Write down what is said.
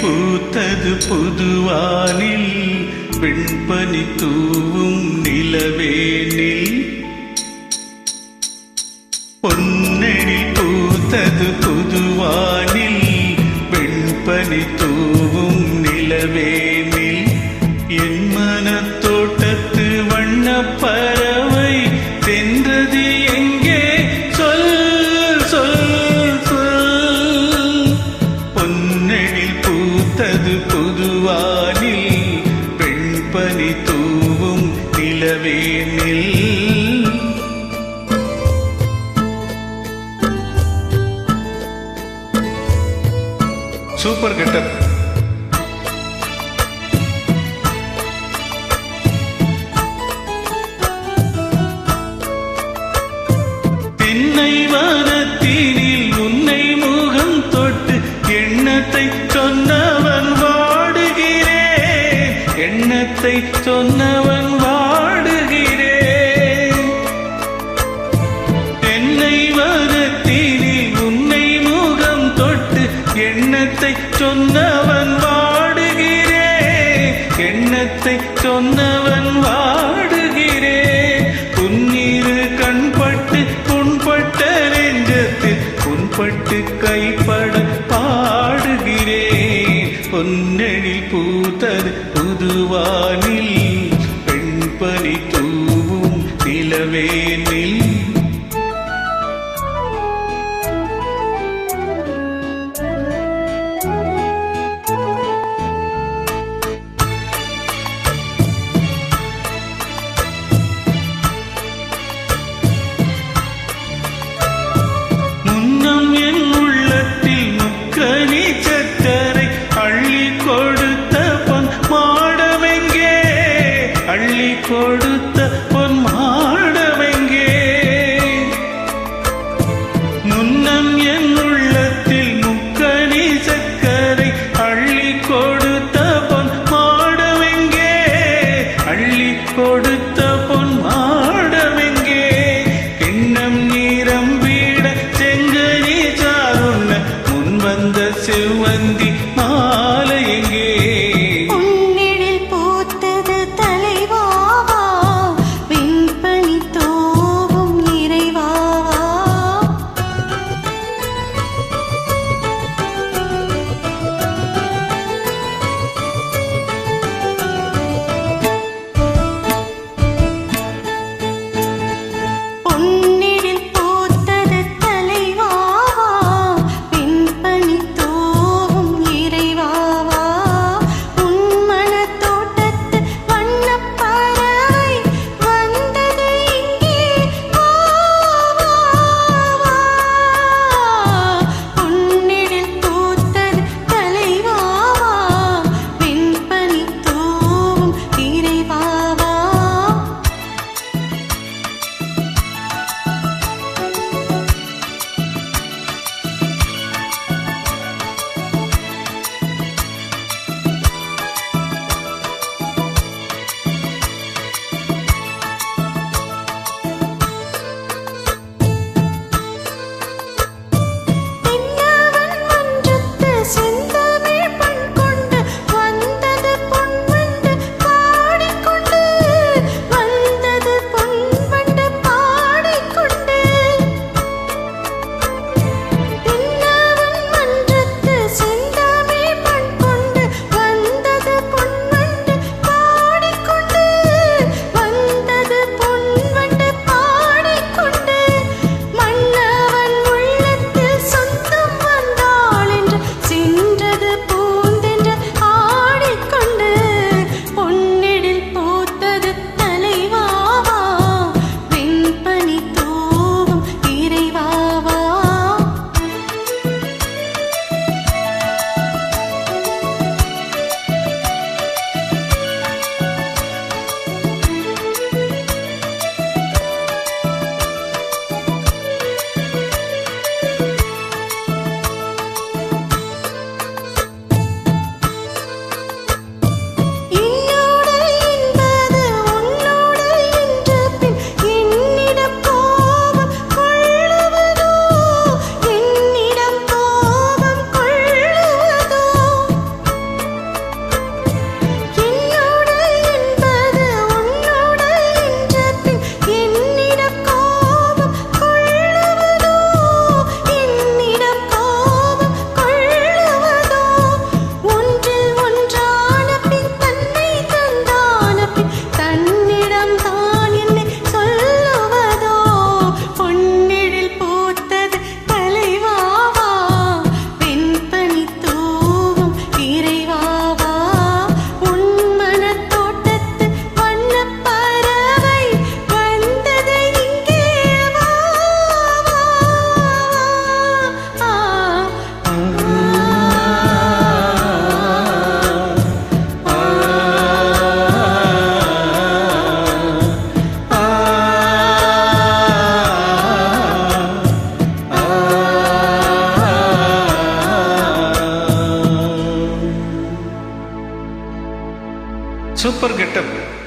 பூத்தது புதுவானில் வெண்பனி தூவும் நிலவேனில் பொன்னெழில் பூத்தது புதுவானில் வெண்பனி தூவும் நிலவேனில் என் மனத்தோட்டத்து வண்ணப் பறவை சென்றது எங்கே சொல் சொல் சொல் பொன்னெழில் பூத்தது புதுவானில் வெண்பனி தூவும் நிலவேனில் சூப்பர் கெட்டப். தென்னை வானத்தினில் உன்னை முகம் தொட்டு எண்ணத்தை சொன்னவன் வாடுகிறேன், எண்ணத்தை சொன்னவன் வாடுகிறேன். தென்னை வானத்தினில் உன்னை முகம் தொட்டு எண்ணத்தை சொன்னவன் வாடுகிறேன், எண்ணத்தை சொன்னவன் வாடுகிறேன். புன்னிரு கண்பட்டு புண்பட்ட நெஞ்சத்தில் புண்பட்டு கைப்பட பாடுகிறேன். பொன்னெழில் பூத்தது புதுவானில் வெண்பனி தூவும் நிலவேனில் கொடுத்த பொன் மாடமெங்கே. முன்னம் என் உள்ளத்தில் முக்கனி சக்கரை அள்ளி கொடுத்த பொன் மாடமெங்கே, அள்ளி கொடுத்த பொன் மாடமெங்கே. கிண்ணம் நீரம் வீட செங்கனி சாருண்ண முன் வந்த செவ்வந்தி மாலை எங்கே. Super getup.